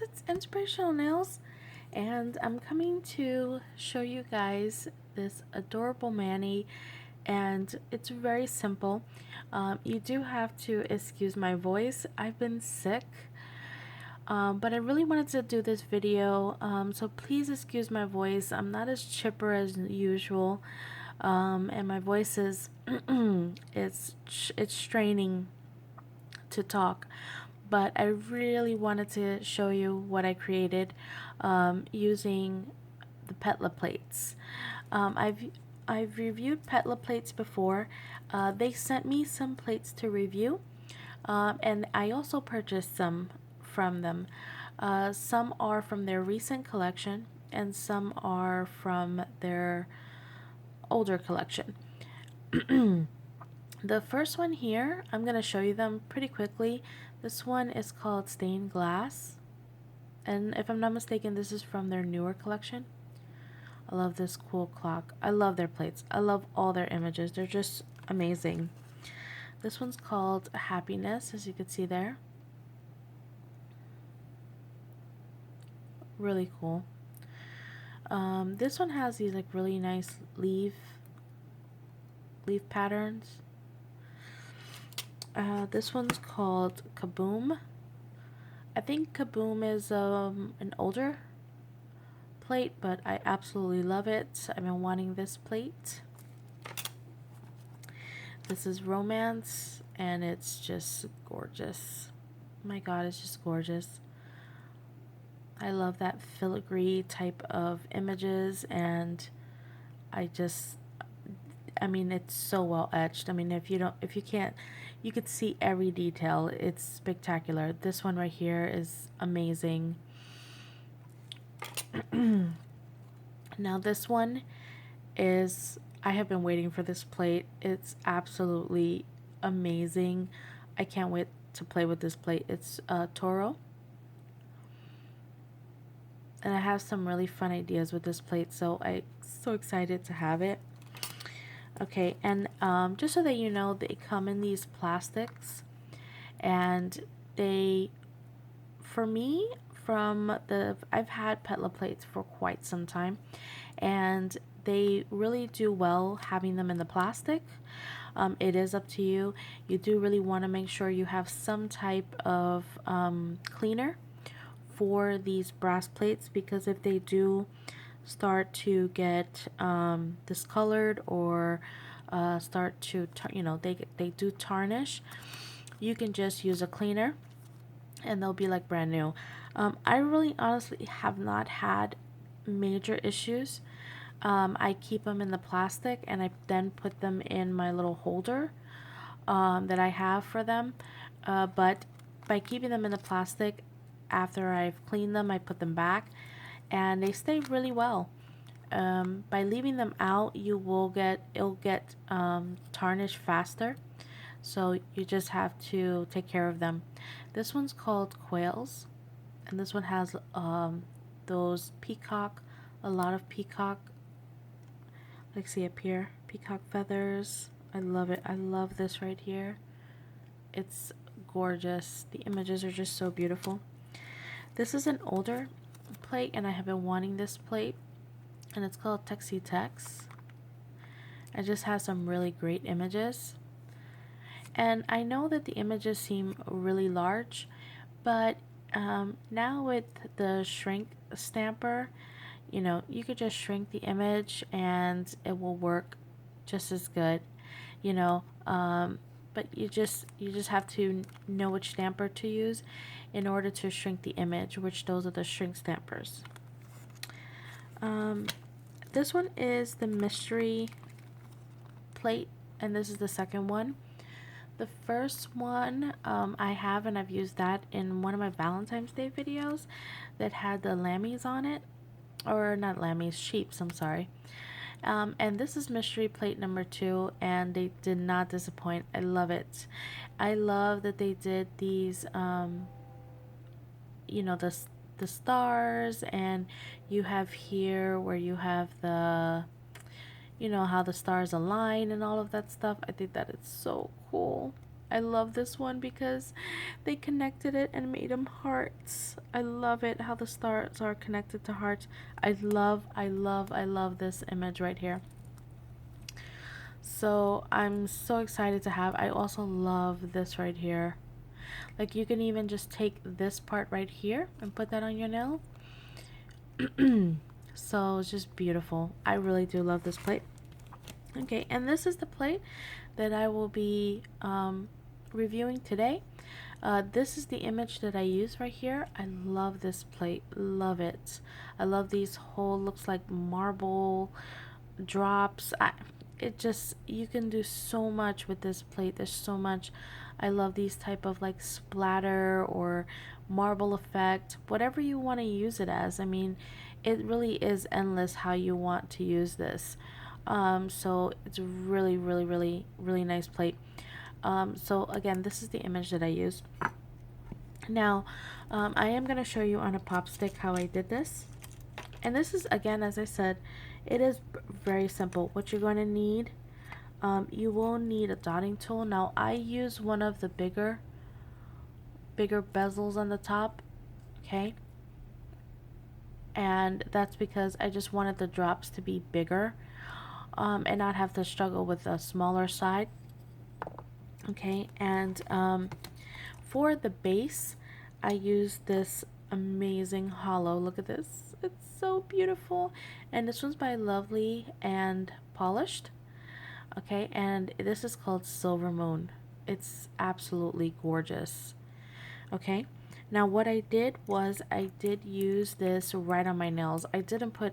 it's Inspirational Nails, and I'm coming to show you guys this adorable mani, and it's very simple. You do have to excuse my voice. I've been sick, but I really wanted to do this video, so please excuse my voice. I'm not as chipper as usual, and my voice is it's straining to talk, but I really wanted to show you what I created using the Petla plates. I've reviewed Petla plates before. They sent me some plates to review, and I also purchased some from them. Some are from their recent collection, and some are from their older collection. The first one here, I'm going to show you them pretty quickly. This one is called Stained Glass, and if I'm not mistaken, this is from their newer collection. I love this cool clock. I love their plates. I love all their images. They're just amazing. This one's called Happiness, as you can see there. Really cool. This one has these like really nice leaf patterns. This one's called Kaboom. I think Kaboom is an older plate, but I absolutely love it. I've been wanting this plate. This is Romance, and it's just gorgeous. My God, it's just gorgeous. I love that filigree type of images, and I mean, it's so well etched. I mean, if you can't, you could see every detail. It's spectacular. This one right here is amazing. Now this one is, I have been waiting for this plate. It's absolutely amazing. I can't wait to play with this plate. It's Toro. And I have some really fun ideas with this plate, so I'm so excited to have it. Okay, and just so that you know, they come in these plastics, and they, for me, I've had Petla plates for quite some time, and they really do well having them in the plastic. It is up to you. You do really want to make sure you have some type of cleaner for these brass plates, because if they do start to get discolored or start to they do tarnish, you can just use a cleaner and they'll be like brand new. I really honestly have not had major issues. I keep them in the plastic, and I then put them in my little holder that I have for them, but by keeping them in the plastic, after I've cleaned them, I put them back, and they stay really well. By leaving them out, it'll get tarnished faster, so you just have to take care of them. This one's called Quails, and this one has those a lot of peacock, like see up here, peacock feathers. I love it. I love this right here. It's gorgeous. The images are just so beautiful. This is an older plate, and I have been wanting this plate, and it's called Texie Tex. It just has some really great images, and I know that the images seem really large, but now with the shrink stamper, you could just shrink the image and it will work just as good, you know. But you just have to know which stamper to use in order to shrink the image, which those are the shrink stampers. This one is the mystery plate, and this is the second one. The first one I have, and I've used that in one of my Valentine's Day videos that had the lammies on it, or not lammies, sheeps, I'm sorry. And this is mystery plate number 2, and they did not disappoint. I love it. I love that they did these the stars, and you have here where you have the how the stars align and all of that stuff. I think that it's so cool. I love this one because they connected it and made them hearts. I love it how the stars are connected to hearts. I love this image right here. So I'm so excited to have. I also love this right here. Like you can even just take this part right here and put that on your nail. So it's just beautiful. I really do love this plate. Okay, and this is the plate that I will be reviewing today. This is the image that I use right here. I love this plate. Love it. I love these whole, looks like marble drops. It just, you can do so much with this plate. There's so much. I love these type of like splatter or marble effect, whatever you want to use it as. I mean, it really is endless how you want to use this. So it's really, really, really, really nice plate. So again, this is the image that I use. Now, I am going to show you on a pop stick how I did this. And this is, again, as I said, it is very simple. What you're going to need, you will need a dotting tool. Now, I use one of the bigger bezels on the top, okay? And that's because I just wanted the drops to be bigger and not have to struggle with a smaller side. Okay, and for the base, I use this amazing hollow. Look at this. It's so beautiful. And this one's by Lovely and Polished. Okay, and this is called Silver Moon. It's absolutely gorgeous. Okay, now what I did was I did use this right on my nails. I didn't put,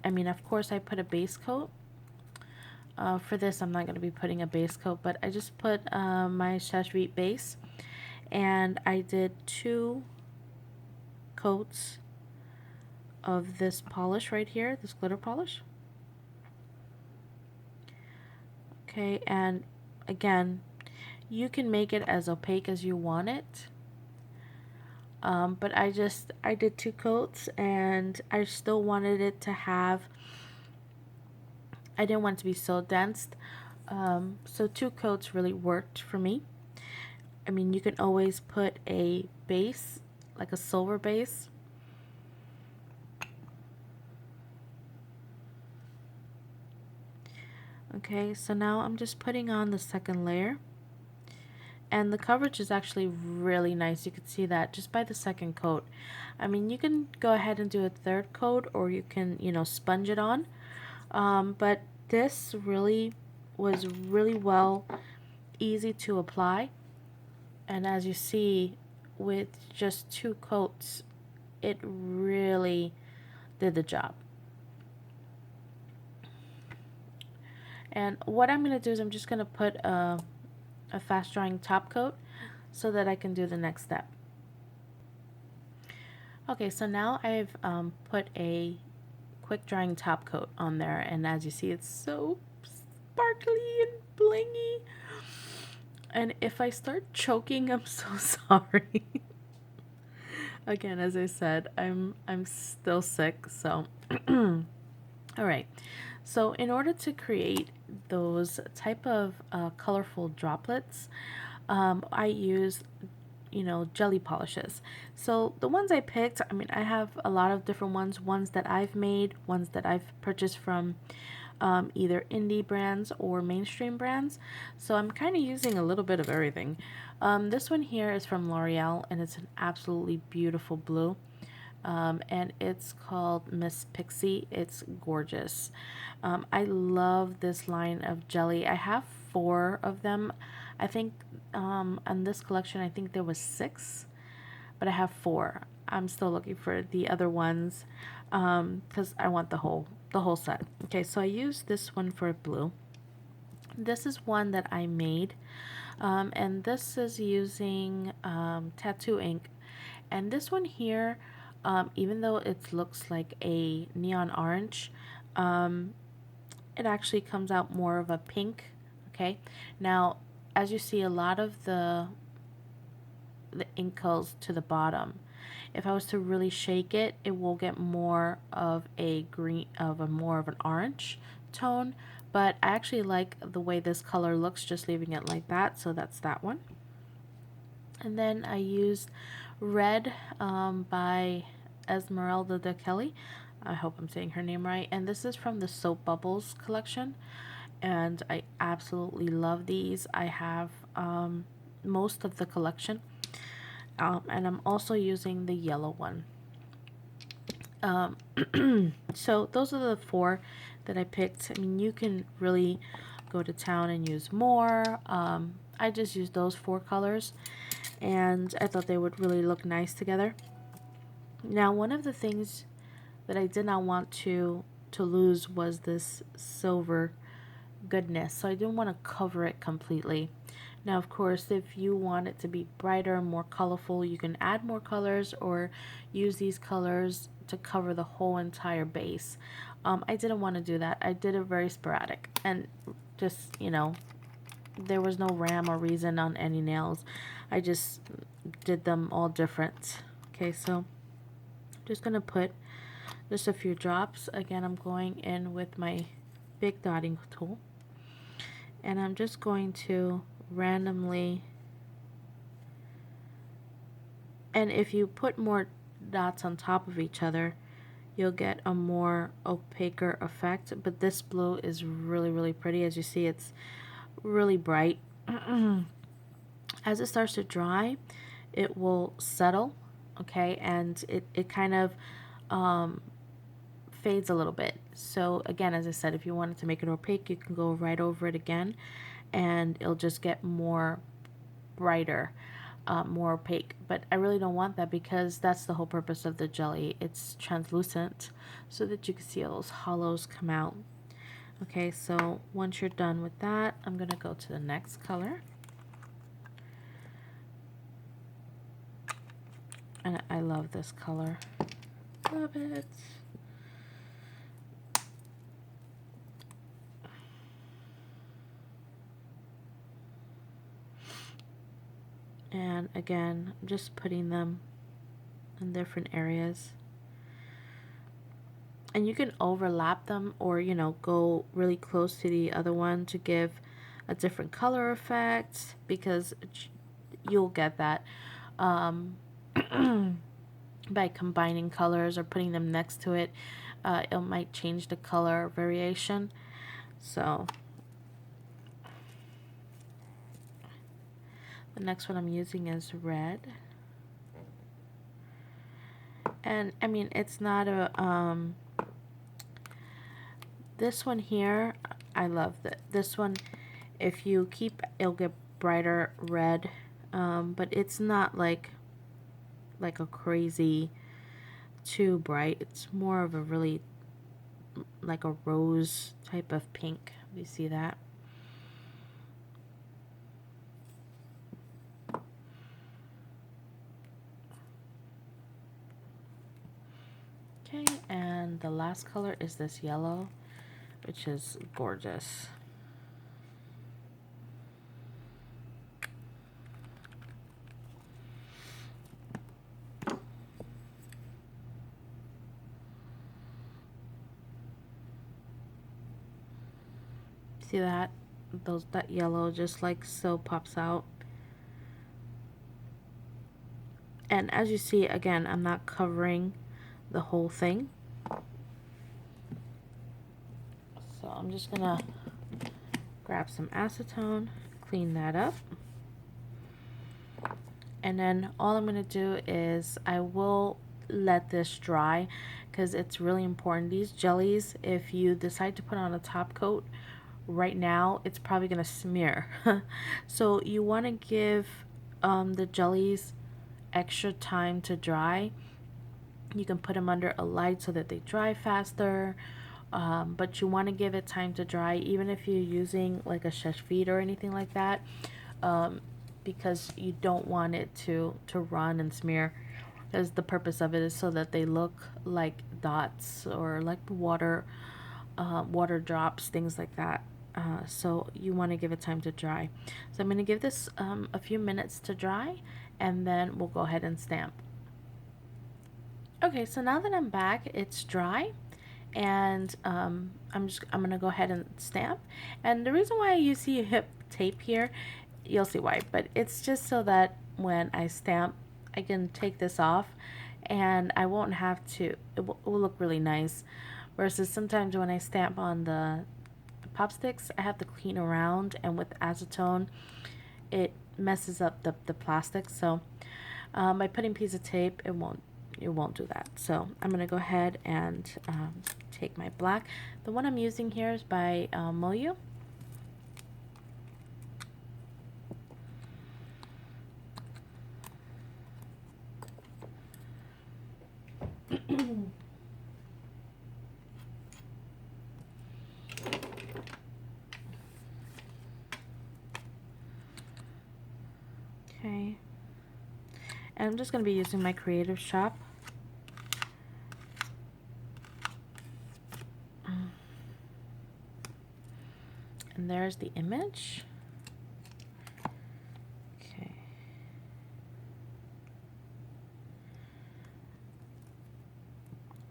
I mean, of course I put a base coat. For this, I'm not going to be putting a base coat, but I just put my Shashreet base, and I did 2 coats of this polish right here, this glitter polish. Okay, and again, you can make it as opaque as you want it. But I did 2 coats, and I still wanted it to have, I didn't want it to be so dense. So 2 coats really worked for me. I mean, you can always put a base, like a silver base. Okay, so now I'm just putting on the second layer. And the coverage is actually really nice. You can see that just by the second coat. I mean, you can go ahead and do a 3rd coat, or you can, you know, sponge it on. But this really was really well, easy to apply. And as you see, with just 2 coats, it really did the job. And what I'm going to do is I'm just going to put a fast drying top coat so that I can do the next step. Okay, so now I've put a quick drying top coat on there, and as you see, it's so sparkly and blingy. And if I start choking, I'm so sorry. Again, as I said, I'm still sick, so all right. So in order to create those type of colorful droplets, I use, you know, jelly polishes. So the ones I picked, I mean, I have a lot of different ones that I've made, ones that I've purchased from either indie brands or mainstream brands. So I'm kind of using a little bit of everything. This one here is from L'Oreal, and it's an absolutely beautiful blue. And it's called Miss Pixie. It's gorgeous. I love this line of jelly. I have 4 of them. I think on this collection, I think there was 6, but I have 4. I'm still looking for the other ones because I want the whole set. Okay, so I used this one for blue. This is one that I made, and this is using tattoo ink. And this one here, even though it looks like a neon orange, it actually comes out more of a pink. Okay, now as you see, a lot of the ink goes to the bottom. If I was to really shake it, it will get more of a green, more of an orange tone, but I actually like the way this color looks, just leaving it like that. So that's that one. And then I used Red by Esmeralda de Kelly. I hope I'm saying her name right. And this is from the Soap Bubbles collection. And I absolutely love these. I have most of the collection. And I'm also using the yellow one. So those are the four that I picked. I mean, you can really go to town and use more. I just used those four colors, and I thought they would really look nice together. Now, one of the things that I did not want to lose was this silver goodness, so I didn't want to cover it completely. Now, of course, if you want it to be brighter, more colorful, you can add more colors or use these colors to cover the whole entire base. I didn't want to do that. I did it very sporadic, and just, you know, there was no rhyme or reason on any nails. I just did them all different. Okay, so I'm just gonna put just a few drops. Again, I'm going in with my big dotting tool, and I'm just going to randomly, and if you put more dots on top of each other, you'll get a more opaque effect. But this blue is really pretty. As you see, it's really bright. As it starts to dry, it will settle, okay, and it kind of fades a little bit. So again, as I said, if you wanted to make it opaque, you can go right over it again, and it'll just get more brighter, more opaque. But I really don't want that, because that's the whole purpose of the jelly. It's translucent so that you can see those hollows come out. Okay, so once you're done with that, I'm gonna go to the next color. And I love this color. Love it. And again, I'm just putting them in different areas. And you can overlap them, or, you know, go really close to the other one to give a different color effect, because you'll get that by combining colors or putting them next to it. It might change the color variation. So the next one I'm using is red. And I mean, it's not a this one here, I love this one. If you keep, it'll get brighter red, but it's not like a crazy too bright. It's more of a really like a rose type of pink. You see that? Okay, and the last color is this yellow, which is gorgeous. See that? That yellow just like so pops out. And as you see, again, I'm not covering the whole thing. So I'm just gonna grab some acetone, clean that up. And then all I'm gonna do is I will let this dry, because it's really important. These jellies, if you decide to put on a top coat right now, it's probably gonna smear. So you want to give the jellies extra time to dry. You can put them under a light so that they dry faster, but you want to give it time to dry, even if you're using like a sèche vide or anything like that, because you don't want it to run and smear, because the purpose of it is so that they look like dots or like water drops, things like that. So you want to give it time to dry. So I'm going to give this a few minutes to dry, and then we'll go ahead and stamp. Okay, so now that I'm back, it's dry, and I'm gonna go ahead and stamp. And the reason why you see hip tape here, you'll see why, but it's just so that when I stamp, I can take this off and I won't have to, it will look really nice. Versus sometimes when I stamp on the pop sticks, I have to clean around, and with acetone, it messes up the plastic. So by putting a piece of tape, it won't do that. So I'm gonna go ahead and take my black. The one I'm using here is by Moyu. Okay, and I'm just gonna be using my Creative Shop. And there's the image. Okay.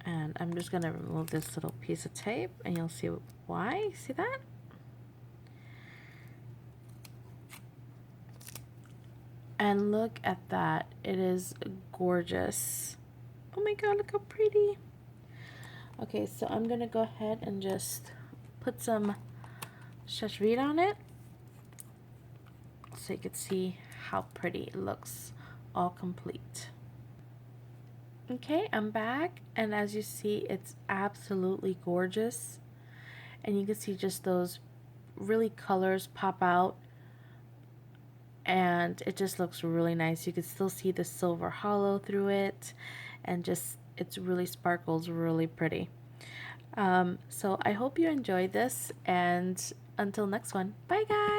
And I'm just gonna remove this little piece of tape, and you'll see why. See that? And look at that. It is gorgeous. Oh my god, look how pretty. Okay, so I'm gonna go ahead and just put some Shashvita on it so you can see how pretty it looks all complete. Okay, I'm back, and as you see, it's absolutely gorgeous. And you can see just those really colors pop out, and it just looks really nice. You can still see the silver hollow through it, and just it's really sparkles really pretty. So I hope you enjoyed this, and until next one, bye guys.